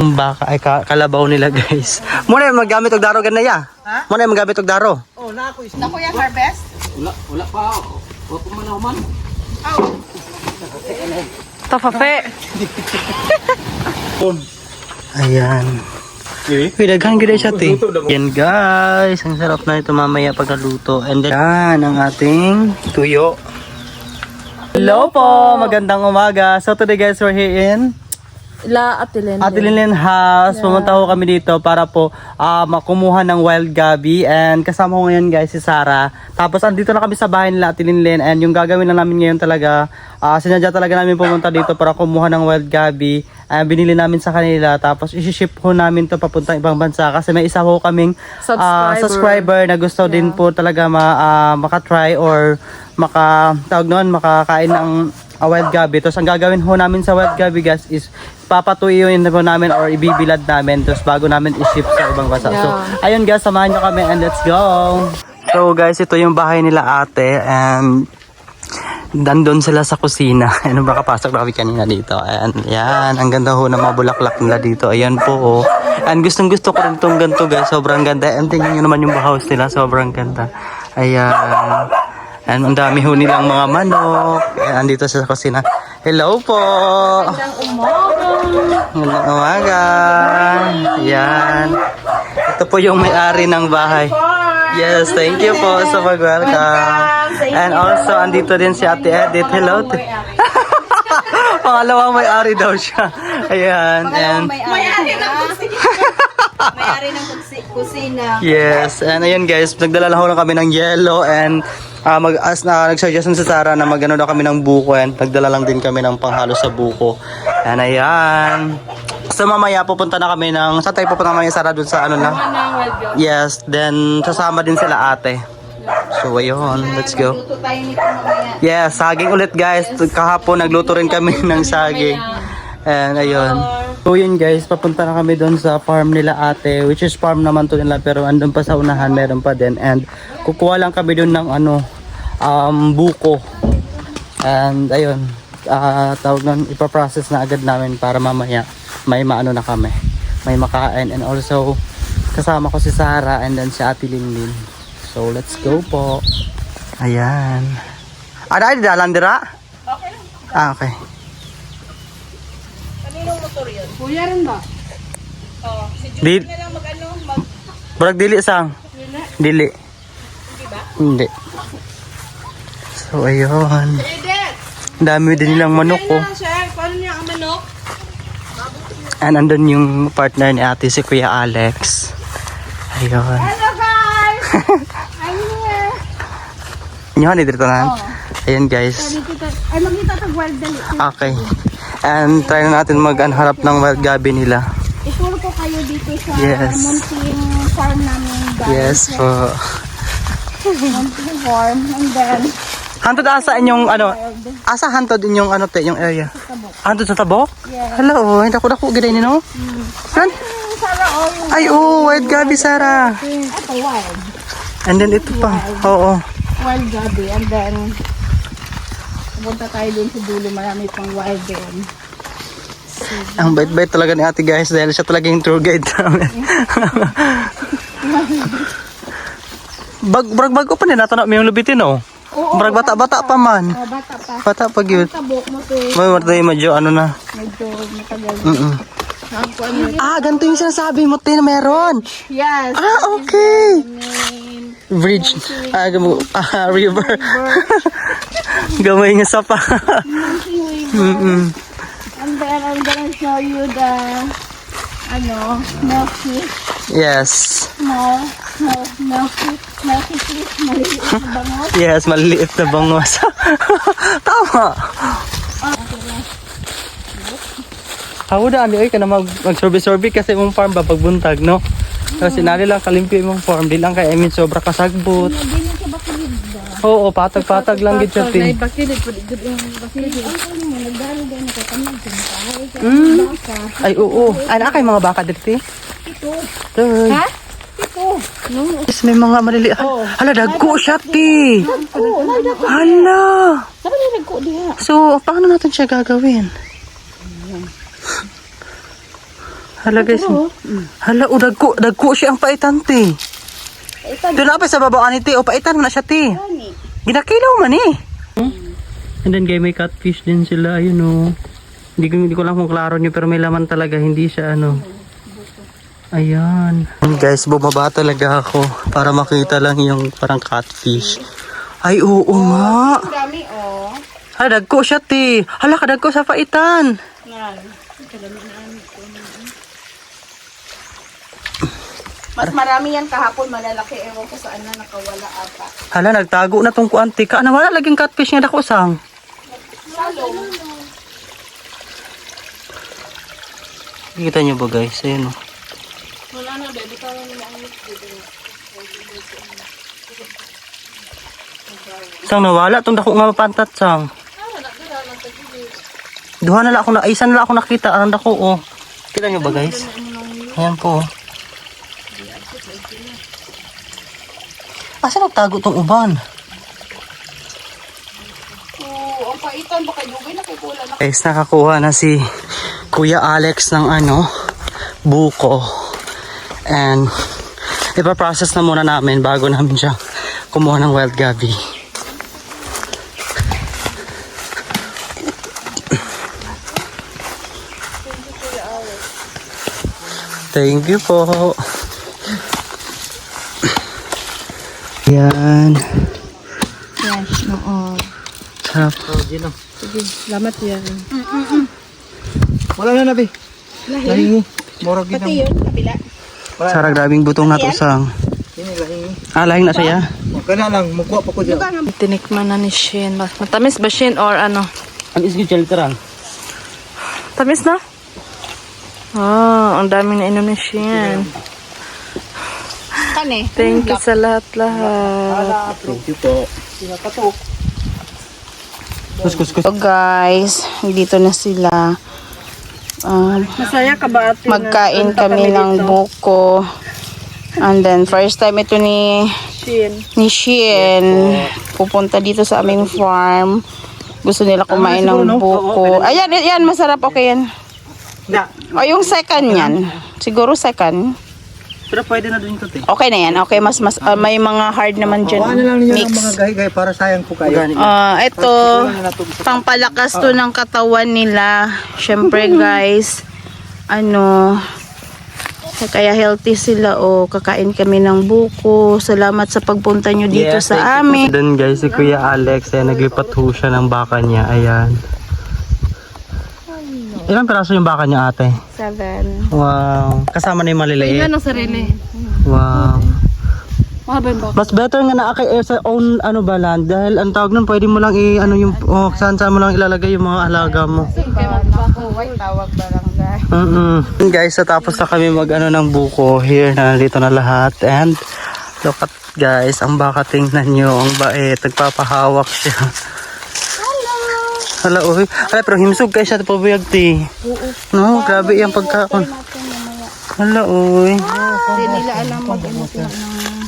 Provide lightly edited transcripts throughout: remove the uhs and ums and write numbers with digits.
Yung baka ay kalabaw nila guys. Muna yung magamit og daro ganaya. Ha? Muna yung magamit og daro. Oh, na ako yung harvest? Wala pa. Wala pa man ako man. Tafafe. Ayan. Pinaghan gila siya te. Yan guys. Ang sarap na ito mamaya pagkaluto. And then yan ang ating tuyo. Hello po. Magandang umaga. So today guys we're here in Atilinlen House. Pumunta ko kami dito para po makumuha ng wild gabi. And kasama ko ngayon guys si Sarah. Tapos andito na kami sa bahay nila Atilinlen. And yung gagawin lang namin ngayon talaga, sinadya talaga namin pumunta dito para kumuha ng wild gabi. Binili namin sa kanila. Tapos isi-ship ho namin to papuntang ibang bansa. Kasi may isa ho kaming subscriber na gusto din po talaga makatry or makakain ng wild gabi. Tapos ang gagawin ho namin sa wild gabi guys is papatuyuin po namin or ibibilad namin tapos bago namin i-ship sa ibang bansa. So ayun guys, samahan nyo kami and let's go. So guys, ito yung bahay nila ate and nandun sila sa kusina. Ano ba, kapasok na kami kanina dito. And yan, ang ganda ho ng mga bulaklak nila dito. Ayan po. And gustong gusto ko rin itong ganito guys. Sobrang ganda. And tingnan nyo naman yung house nila. Sobrang ganda. Ayan. And ang dami ho nilang mga manok. Ayan, andito sa kusina. Hello po. Magandang umaga. Ayan. Ito po yung may-ari ng bahay. Yes, thank you po sa pag-welcome. And also, andito din si Ate Edith. Hello. Pangalawang may-ari daw siya. Ayan. And may-ari ng kusina. yes, and ayan guys, nagdala lang kami ng yelo and nag-suggestion si Sarah na magano daw kami ng buko and nagdala lang din kami ng panghalo sa buko. And ayan. So mamaya pupunta na kami ng sa tayo pupunta naman yung Sarah dun sa ano na. Yes, then sasama din sila ate. So ayun, let's go. Luto tayo nito mamaya. Yes, saging ulit guys. Kahapon nagluto rin kami ng saging. And ayun. So yun guys, papunta na kami doon sa farm nila ate, which is farm naman to nila pero andun pa sa unahan meron pa din. And kukuha lang kami doon ng buko. And ayun, tawag nun, ipaprocess na agad namin para mamaya may maano na kami, may makain. And also kasama ko si Sarah and then si Ate Linlin. So let's go po. Ayan. Ada di dalan dira? Okay lang. Okay. Kaninong motor yun? Kuya rin ba? Oh, si Julie na lang Brag dili sang. Dili. Hindi ba? Hindi. So ayun. Edith! Ang dami din nilang manok oh. Sir, paano niya ang manok? And andun yung partner ni ate si Kuya Alex. Ayun. Hello guys! I'm here! Inyo dito na. Ayun guys. Ay, magkita tag wild dali. Okay. And try na natin mag-anharap ng wild gabi nila. Ituro ko kayo dito sa Yes. munting farm namin guys. Yes po. Munting farm and then Hantod asa inyong asa hantod inyong yung area? Hantod sa Tabok? Yeah. Hello, hindi ako giday ni no? Yan? Sarah, yung Ay, wild gabi Sarah. ito wild. And then ito pa. Oo. Wild gabi and then pupunta tayo dun sa dulo, marami pang wild din. Ang bait-bait talaga ni ate guys dahil siya talaga yung tour guide namin. Bago pa nila natanong may yung lubitin oh. Brag bata-bata pa man. Oh, bata pa. Bata pa gyud. Tabok mo to. May martay medyo na. Medyo matagal. Ganito yung sinasabi mo tin meron. Yes. Okay. Bridge. River. Gamay nga sapa. And then I'm gonna show you the milky. Yes. Milky fish, maliit na bangot. Yes, maliliit na bangos. Tama. Hawda ani oy kana mag-sorbe-sorbe kasi mong farm ba pagbuntag no. Kasi nali lang kalimpi mong farm di lang kay sobra kasagbot. Hindi ka bakilid ba? Oo, patag-patag lang gid siya tin. Bakilid po dito yung bakilid. Nagdaro din ako kanang Ay oo. Ana kay mga baka dito. Ito. Ha? Ito. Yes, may mga maliliit. Hala, dagko siya, ti. Hala. Saan na nagko diha? So, paano natin siya gagawin? Hala guys. Hala, dagko siya ang paitan te. Paitan. Doon na pa sa babaan ni te. O paitan mo na siya te. Gani. Ginakilaw man eh. And then guys, may catfish din sila. Ayun o. Hindi ko lang kung klaro nyo pero may laman talaga. Hindi siya ano. Ayan. Guys, bumaba talaga ako para makita lang yung parang catfish. Ay, oo nga. Ang dami, oh. Hala, dagko siya te. Hala, kadagko sa paitan. Yan. Mas marami yan kahapon, malalaki. Ewan ko saan na nakawala ata. Hala, nagtago na tong kuante ka. Ano, wala laging catfish nga dako sang. Salong. Kita nyo ba guys? Ayan o. Wala na, baby. Tawag nila ang Sang nawala tong dako nga mapantat sang. Duha na lang ako na, isa na lang ako nakita. Ang dako o. Kita nyo ba guys? Ayan po. Asa nagtago tong uban? Oo, ang paitan. Baka dugay na kay Bola na. Guys, nakakuha na si Kuya Alex ng ano, buko. And ipaprocess na muna namin bago namin siya kumuha ng wild gabi. Thank you po. Yan. Yan, oo. Sarap. Sige, salamat yan. Wala na nabi. Lahingi. Morag Pati yun, kabila. Sarap, grabing butong na to sang. Ini lahingi. Lahing na siya. Kana lang mukha pa ko diyan. Tinikman na ni Shin. Matamis ba Shin or ano? Ang isgi shelteran. Tamis na? Oh, ang daming nainom ni Shin. Kani. Thank you sa lahat-lahat. Thank you po. Kus. So guys, dito na sila. Masaya ka ba ate? Magkain kami ng buko. And then first time ito ni Shin pupunta dito sa aming farm. Gusto nila kumain ng buko. Ayan, yan masarap, okay yan. O yung second yan. Siguro second. Pero pwede na din ito, te. Okay na yan. Okay, mas may mga hard naman dyan. Ano lang niyo ng Mix. mga gahi-gahi para sayang po kayo. Ito, pangpalakas to ng katawan nila. Syempre guys, kaya healthy sila. Kakain kami ng buko. Salamat sa pagpunta nyo dito sa amin. Then guys, si Kuya Alex, naglipat ho siya ng baka niya. Ayan. Ilang peraso yung baka niya, ate? 7. Wow. Kasama na yung maliliit. Yan ang sarili. Wow. Mahaba yung baka. Mas better nga na sa own land dahil ang tawag nun pwede mo lang saan mo lang ilalagay yung mga alaga mo. Tawag barangay. Guys, so tapos na kami ng buko. Here na dito na lahat and look at guys, ang baka tingnan nyo, ang bait, nagpapahawak siya. Hala, uy. Hala, pero himsog kayo siya pabuyag ti. No, grabe yung pagkakon. Hala, uy. Hindi nila alam mag-ano sila ng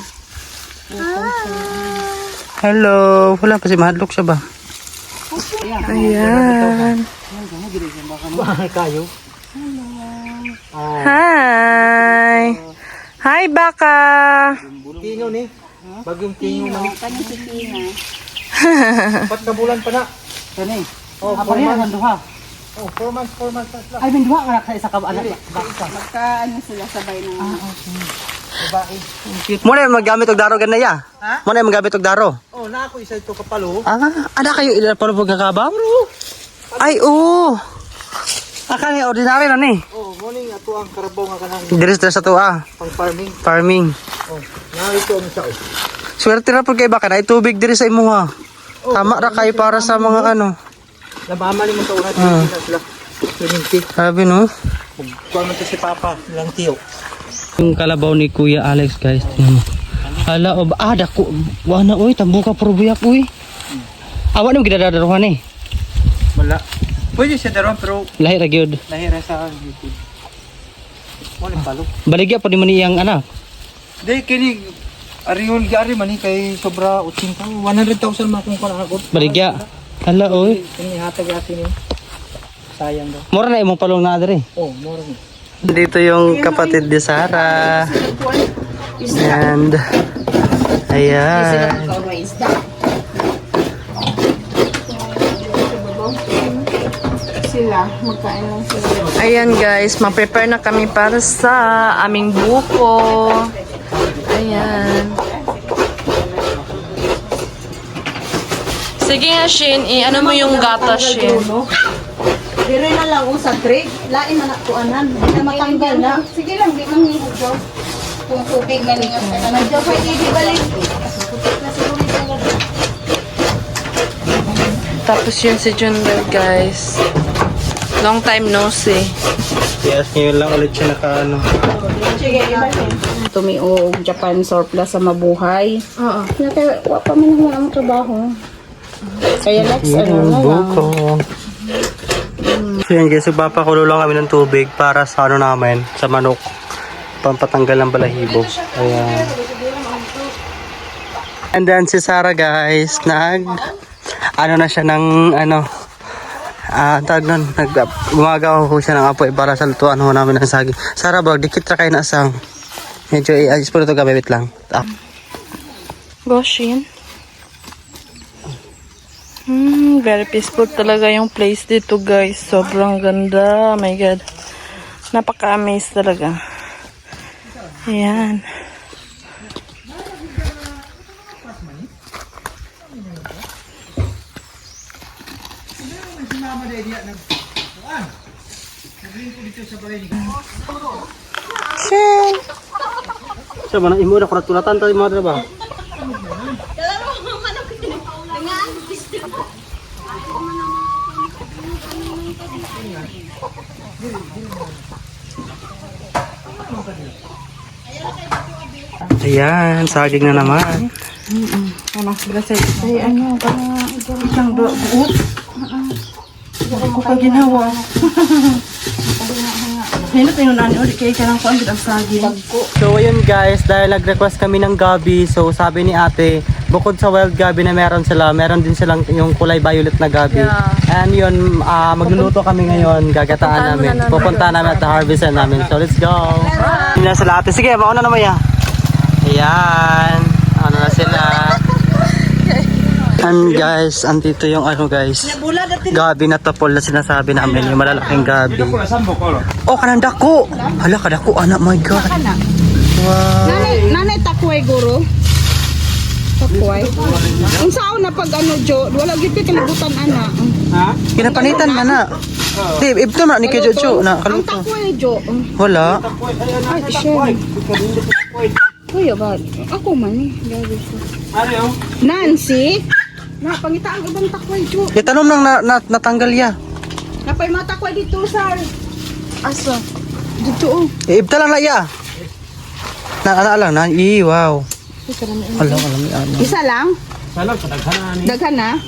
Hello. Wala pa si mahadlok siya ba? Ayan. Kayo. Hi. Hi baka. Kingo ni. Bagong kingo man. kanya si Tina. 4 na bulan pa na. Kani. Oh, Ako rin ang duha. Oh, 4 months na. Ay, min duha ka sa isa ka anak. Sila sabay ng Babae. Muna yung magamit og daro ganaya. Ha? Muna yung magamit og daro. Oh, na ako isa ito kapalo. Ada kayo ilan para pagkakabaw? Ay, oo. Aka ni ordinary na ni. Oh, morning ato ang karabaw nga kanang Diris sa to pang farming. farming. Oh, narito ang isa. Swerte na pag kay baka na tubig diri sa imuha. Tama ra kay para sa mga Nabama ni mo sa una sila. Swimming pool. Sabi no. Kuha man to si Papa, lang tiyo. Yung kalabaw ni Kuya Alex guys. Hala dako. Wala oy tambuka pro buyak oy. Awa nang gidadadaruhan eh. Wala. Pwede siya daron pero Lahi ra gyud. lahira sa YouTube. Wala palo. Baligya pa ni man iyang anak. Dahil kini Ariyon gari man kay sobra 80 100,000 man kung ako. Baligya. Hala oy. Kini hatag atin ni. Sayang daw. Mura na imong palong na diri. Oh, moro ni. Dito yung kapatid ni Sarah. And, ayan. Sila, magkain lang sila. Ayan guys, ma-prepare na kami para sa aming buko. Ayan. Sige nga, Shin. I-ano mo yung gata, Shin. Dire na lang sa tray. Lain man ako anan. Na matanggal na. Sige lang, di man yung job. Kung tubig man nga sa na job ay ibalik. Tapos yun si Junbel, guys. Long time no see. Yes, ngayon lang ulit siya naka-ano. Sige, tumiog Japan surplus sa mabuhay. Oo. Kaya wa pa man nga ang trabaho. Kaya next ano na lang. Buko. So yan guys, papakulo lang kami ng tubig para sa ano namin, sa manok. Pampatanggal ng balahibo. Ayan. And then si Sarah guys, ano na siya ng tawag nun, gumagawa ko siya ng apoy para sa lutuan ho namin ng saging. Sarah bag, dikit ra kayo na asang. Medyo i-ayos po na ito gamit lang. Go, Shin. Very peaceful talaga yung place dito, guys. Sobrang ganda. Oh my God. Napaka-amaze talaga. Ayan. Shin! So, mana imo na kurat-kuratan tayo mga ba? Ayan, saging na naman. Ano, bilasay. Ay, ano, isang buot. Ako pa ginawa. Hinot yung nani ulit kayo ka lang po ang saging. So ayun guys, dahil nag-request kami ng gabi, so sabi ni ate, bukod sa wild gabi na meron sila, meron din silang yung kulay violet na gabi. Yeah. And yun, magluluto kami ngayon, gagataan namin. Pupunta namin at harvest namin. So let's go. Yun na sila ate. Sige, mauna naman ya. Ayan. Ano na sila. And guys, andito yung guys, gabi na tapol na sinasabi namin, yung malalaking gabi. Oh, kanang dako. Hala, kadako, anak, my God. Wow. Nanay takway, guro. Takway. Ang sao na pag Jo, wala gito kalibutan, ana. Kinapanitan man na. Di, ito na, ni Kyo Jo, na Ang kaluto. takway, Jo. Wala. Ay, siya. Kuya ba? Ako man eh. Gabi siya. Nancy? Pangita ang ibang takway, Jo. Itanom nang natanggal ya. Napay mga takway dito, sir. Asa? Dito, oh. Ibta lang na ya. Na lang na. Wow. Alam, ano. Isa lang? Daghan na?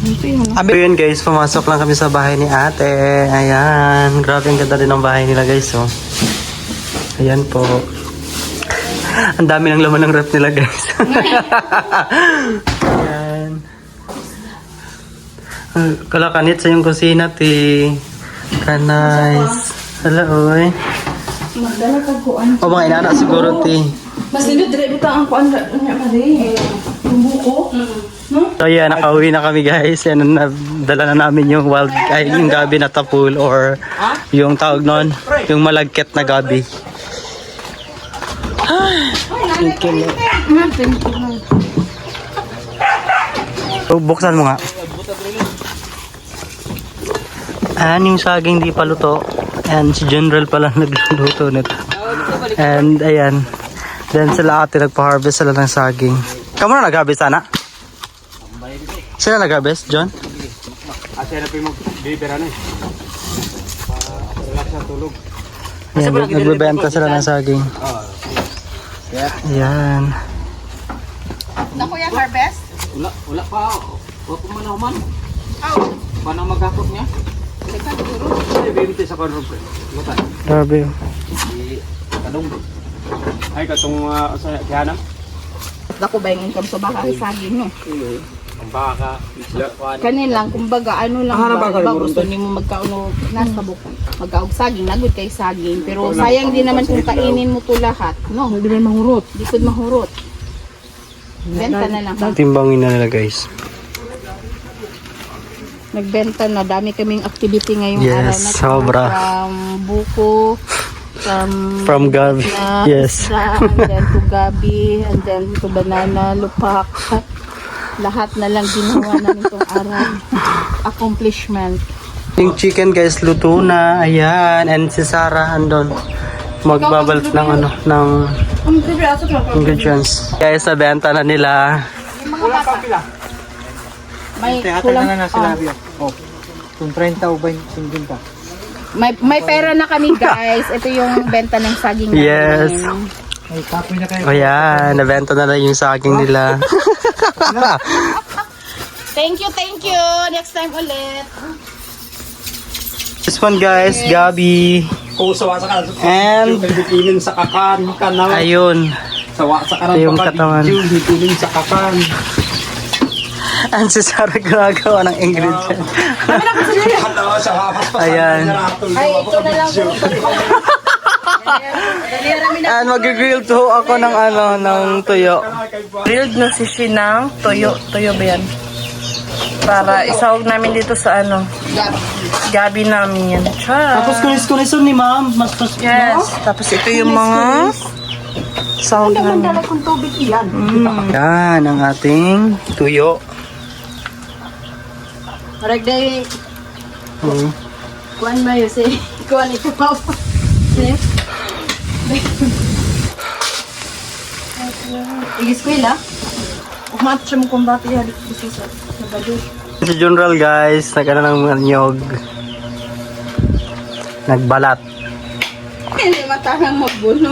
So yun guys, pumasok lang kami sa bahay ni ate. Ayan. Grabe ang ganda din ng bahay nila guys. Oh. Ayan po. Ang dami ng laman ng rep nila guys. Ayan. Kalakanit sa yung kusina ti. Kanais. Hala oy. Magdala ka kuan. O mga inaanak siguro ti. Mas nito, dire bita ang kuan nga mali. Yung buko. So yeah, nakauwi na kami guys. Yan, dala na namin yung yung gabi na tapul or yung tawag nun, yung malagkit na gabi. So, buksan mo nga. Yung saging di pa luto. And si General pala nagluluto nito. And ayan. Then sila ate nagpa-harvest sila ng saging. Kamu na nag-harvest sana? Sila nag-harvest, John? Yan, nagbebenta sila ng saging. Ayan. Na kuya harvest? Wala pa. Wala pa man man. Paano magkakot niya? Ay, bibiti sa kanro. Lutan. Grabe. Kadong. Ay, katong sa kihanam. Dako ba yung income sa baka saging, no? Ang baka, isla, kuan. Kanilang, kumbaga, ano lang ba gusto niyo mo magkauno, nasa buko, magkaog saging, nagod kay saging. Pero sayang din naman kung kainin mo to lahat. No, hindi man mahurot. Di ko mahurot. Benta na lang. Timbangin na nila guys. Nagbenta na, dami kaming activity ngayong Yes, araw na to. sobra. From buko, From Gabi. Yes. and then to gabi, and then to banana, lupak. Lahat na lang ginawa namin itong araw. Accomplishment. Yung chicken guys, luto na. Ayan. And si Sarah andon. Magbabalat ng ano, ng ingredients. Guys, nabenta na nila. Wala pa pila. May kulang. Oh. Kung 30 o 50. May pera na kami guys. Ito yung benta ng saging namin. Yes. Ay, kapoy na kayo. Ayan, nabenta na lang yung saging nila. Thank you, thank you. Next time ulit. This one guys, Gabi. Kung sawa sa kanan. And- Hipilin sa kakan. Kanal. Ayun. Sawa sa kanan. Yung katawan. Hipilin sa kakan. And si Sarah gumagawa ng ingredients. Halawa sa hapas pa. Ayan. Ay, ito na lang po. And mag-grill to ako ng ano, ng tuyo. Grilled na si Shinang. Toyo ba yan? Para isawag namin dito sa ano. Gabi namin yan. Char. Tapos kunis-kunis ni ma'am. Mas Yes. Tapos ito yung mga sahog namin. Dala kong tubig iyan. Yan ang ating tuyo. Marag day, Hmm. kuan ba yun si? Kuan ito pa. Igiskwila? Umat siya mo kung bakit yan. Dito sa nabado. Si General guys, nagkana ng nyog. Nagbalat. Hindi matahang magbuno.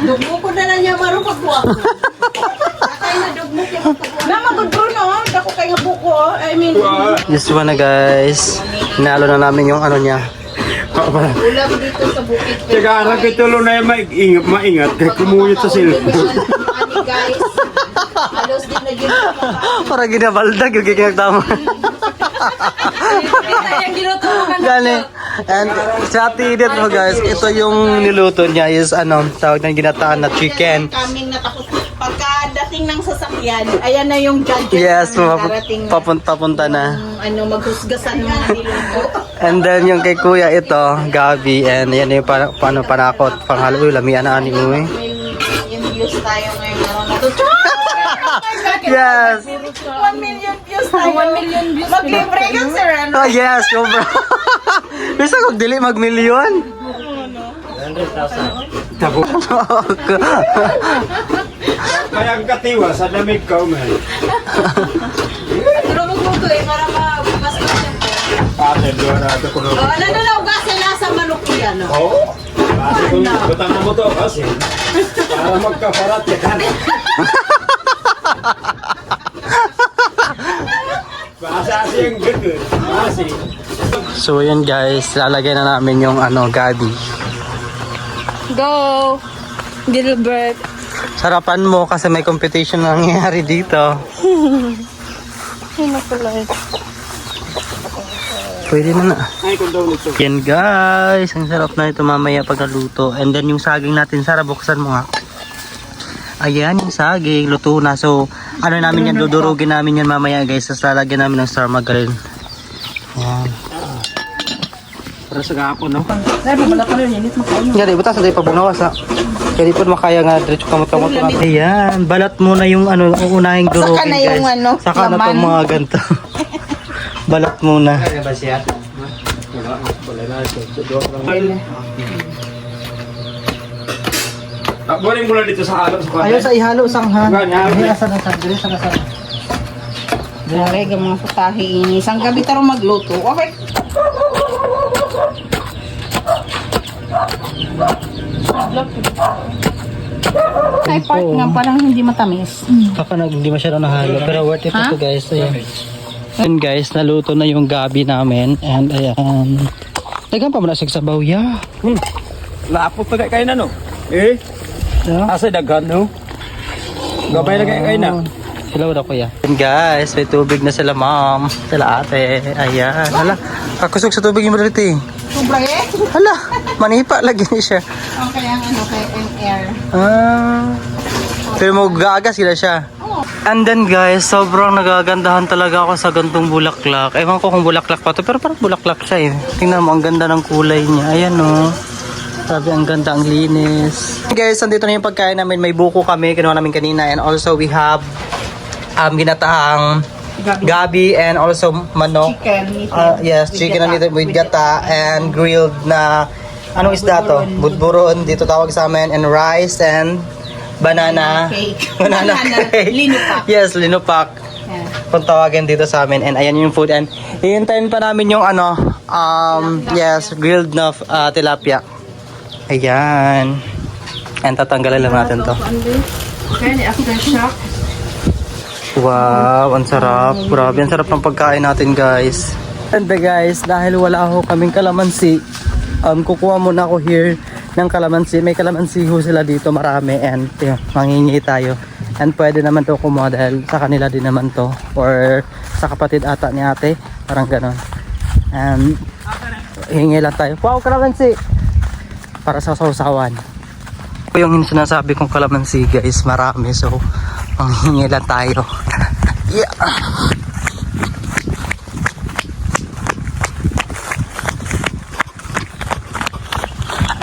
Dugmo ko na lang niya marong pagbuwa. Nakay na dugmo ko pagbuwa. Na magbuno, dako kay nga buko. I mean, This one na guys. Inalo na namin yung ano niya. ulam dito sa bukid. Tiga-arang kitulo na yung maingat. Kaya kumuyot sa cellphone. Ani guys. Halos din na ginawa. Para ginabaldag yung kikinagtama. Yung ginutukan Gani. And sa tidit mo guys, ito yung niluto niya is ano, tawag ng ginataan na chicken. Kaming natapos. Pagkadating ng sasakyan, ayan na yung judges. Yes, na darating na. papunta na. Ano, maghusgasan ng mga nilunggo. And then yung kay kuya ito, Gabi, and yan yung paano panakot, panghalo, uy, lamian na ani mo eh. Yung views tayo ngayon araw na to. Yes! 1 million views tayo. 1 million views. Mag-libre ka, sir. Ano? Oh yes, sobra. Bisa kong dili mag-milyon. Tabo. Kaya ang katiwa sa damig ka, man. Pero magluto eh, para mabukas ko siya. Ate, doon na ito ko. Ano na lang ugas nila sa manok yan. Oo. Kasi kung butang mo to kasi, para magkaparat yan. Kasi yung gagod. Kasi. So yan guys, lalagay na namin yung ano, Gabi. Go! Gilbert. Sarapan mo kasi may competition na nangyayari dito. Sino pala ito? Pwede na na. Ay, kung daw nito. Yan guys, ang sarap na ito mamaya pagkaluto. And then yung saging natin, Sarah, buksan mo nga. Ayan yung saging, luto na. So, ano namin yan, dudurugin namin yan mamaya guys. Tapos lalagyan namin ng star margarine. Ayan. Para sa gapon, no? Yan, butas na tayo pabungawas ha. Kaya di po makaya nga, diretso kamot-kamot. Ayan, balat mo na yung ano, unahing durugin Saka na guys. yung ano, Saka na laman. itong mga ganito. Balat muna. Kaya ba siya? Wala na ito. Boring mula dito sa halo. Ayaw sa ihalo sanghan. Ganyan. Asan. Dare ka mga putahe ini. Isang gabi taro magluto. Okay. Ay, part nga parang hindi matamis. Baka hindi masyado nahalo. Pero worth it ito guys. Ayan. And guys, naluto na yung gabi namin. And ayan. Dagan pa mo na sigsabaw ya. Lapot pa kayo na, no? Eh? Yeah. Asa daghan, no? Gabay na kayo na. Hello na kuya. And guys, may tubig na sila ma'am. Sila ate. Ayan. Hala, kakusog sa tubig yung malit eh. Sobra eh. Hala, manipa lagi niya siya. Okay, ang ano kay air. Pero mag-aagas sila siya. And then guys, sobrang nagagandahan talaga ako sa gantong bulaklak. Ewan ko kung bulaklak pa to, pero parang bulaklak siya eh. Tingnan mo, ang ganda ng kulay niya. Ayan o. Sabi, ang ganda, ang linis. Guys, andito na yung pagkain namin. May buko kami, kinuha namin kanina. And also, we have ginataang gabi and also manok. Chicken. Yes, chicken na nito with gata and grilled na, anong isda to? Budburon, dito tawag sa amin. And rice and banana Cake. banana cake. Linupak. Yes, linupak. Yeah. Kung tawagin dito sa amin. And ayan yung food. And hihintayin pa namin yung ano, yes, grilled na tilapia. Ayan. And tatanggalin lang natin to. Kaya ako na shock. Wow, ang sarap. Grabe, ang sarap ng pagkain natin, guys. And guys, dahil wala ako kaming kalamansi, kukuha muna ako here ng kalamansi. May kalamansi ho sila dito, marami. And mangingi tayo. And pwede naman to kumuha dahil sa kanila din naman to. Or sa kapatid ata ni ate. Parang ganon. And hingi lang tayo. Wow, kalamansi! Para sa sausawan. Yung sinasabi kong kalamansi, guys, marami. So, manghingi lang tayo. Yeah.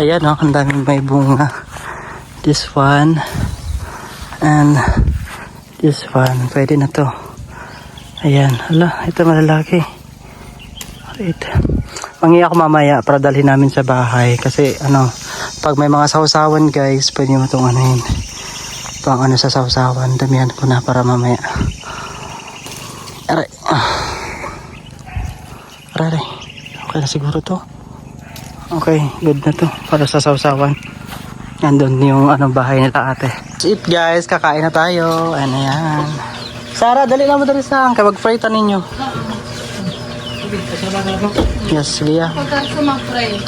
Ayan o, ang daming may bunga. This one. And this one. Pwede na to. Ayan. Hala, ito malalaki. Wait. Mangi ako mamaya para dalhin namin sa bahay. Kasi ano, pag may mga sausawan guys, pwede mo itong ano yun. Ito ang ano sa sausawan. Damihan ko na para mamaya. Aray. Aray. Okay na siguro to. Okay, good na to. Para sa sausawan. Nandun yung ano, bahay nila ate. That's it guys, kakain na tayo. Ano yan. Sarah, dali na mo dali sa hangka. Mag-fritan ninyo. Yes, Leah.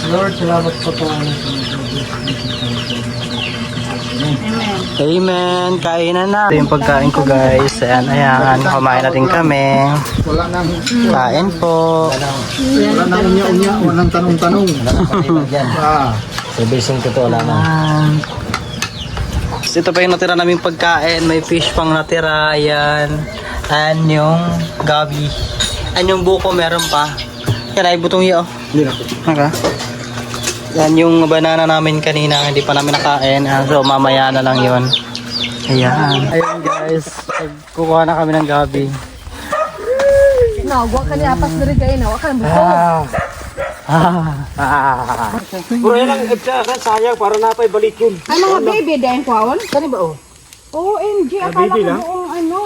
Lord, salamat po po. Amen. Kainan na. Ito yung pagkain ko guys. Ayan. Kumain na din kami. Wala nang Kain po. unya-unya, walang tanong-tanong. Sabisong totoo lang. Ito pa yung natira naming pagkain. May fish pang natira. Ayan. And yung gabi. And yung buko meron pa. Yan ay butong iyo. Hindi na po. Okay. Yan yung banana namin kanina. Hindi pa namin nakain. So mamaya na lang yun. Ayan. Ayun guys. Kukuha na kami ng gabi. Nawag ka niya pas diri kay na, wa ka buko. Puro yan ang sayang para napay balik yun. Ay mga baby dahil kwawon. Kani ba oh? OMG, akala ko buong ano.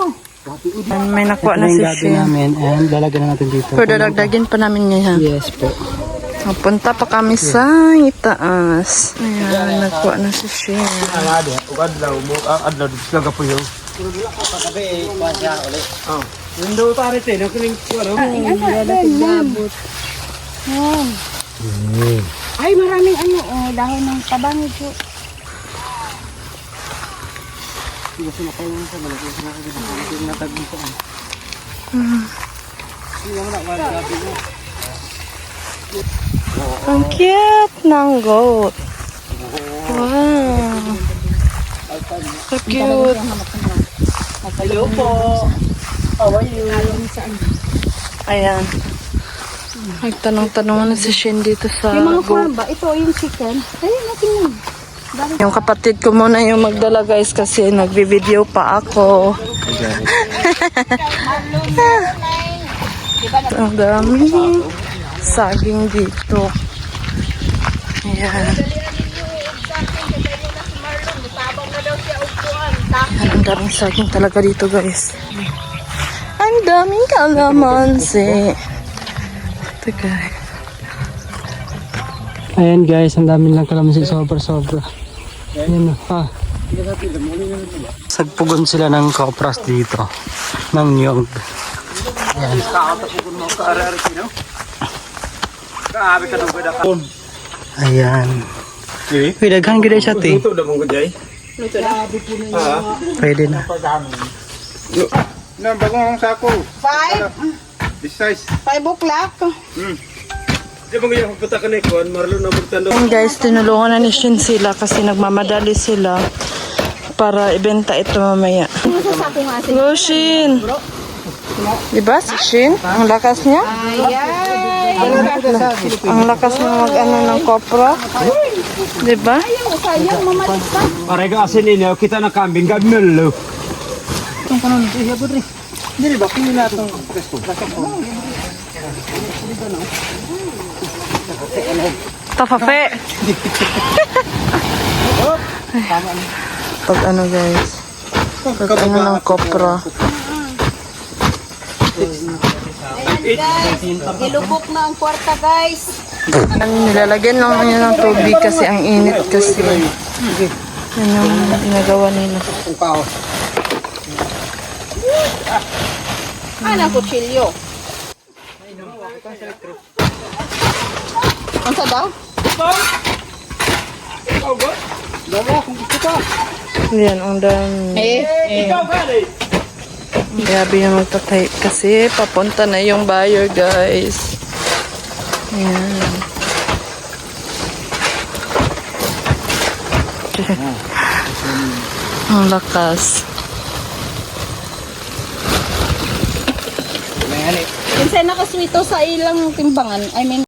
And may nakuha na Ito si yung gabi Shin. namin. And lalagyan na natin dito. Pero dadagdagin pa namin niya. Yes po. Punta pa kami sa itaas. Ayan, nakuha na si Shin. Alade, adlaw mo, adlaw disga po yun. Yung daw tarit eh, nakiling ko ano. Ay maraming ano dahon ng tabangi po. Ang cute ng goat. Wow. So cute. Hello po. How are you? Ayan. Nagtanong-tanong na si Shin dito sa Yung mga goat. farm ba? Ito yung chicken. Ay, natin yun. Yung kapatid ko muna yung magdala guys kasi nagbi-video pa ako. Ang dami saging dito. Ayan. Ang daming saging talaga dito guys. Ang daming kalamansi. Ito guys. Ayan guys, ang dami lang kalamansi. Sobra. Ayan ha. Sagpugon sila ng kopras dito. Ng nyog. Ayan. Ayan. Uy, daghan gila siya te. Luto na mong gajay. Pwede na. Na, bagong ang sako. 5? This size. 5 o'clock? Di ba ngayon pupunta ka na ikuan, Marlon na magtando. Ayan guys, tinulungan na ni Shin sila kasi nagmamadali sila para ibenta ito mamaya. Go Shin! Diba si Shin? Ang lakas niya? Ang lakas niya mag-ano ng kopra. Diba? Sayang, mamalit pa. Parega asin ini, kita na kambing gamel. Tafafe! Pag ano guys, pag ano ng kopra. Ilubok na ang kwarta, guys. Nilalagyan lang niya ng tubig kasi ang init kasi. Yan ang ginagawa nila. Ang kutsilyo. Ang sa daw? Yan, ang dami. Grabe yung magtatay kasi papunta na yung buyer guys. Yan. Ang lakas. Kinsay nakaswito sa ilang timbangan. I mean,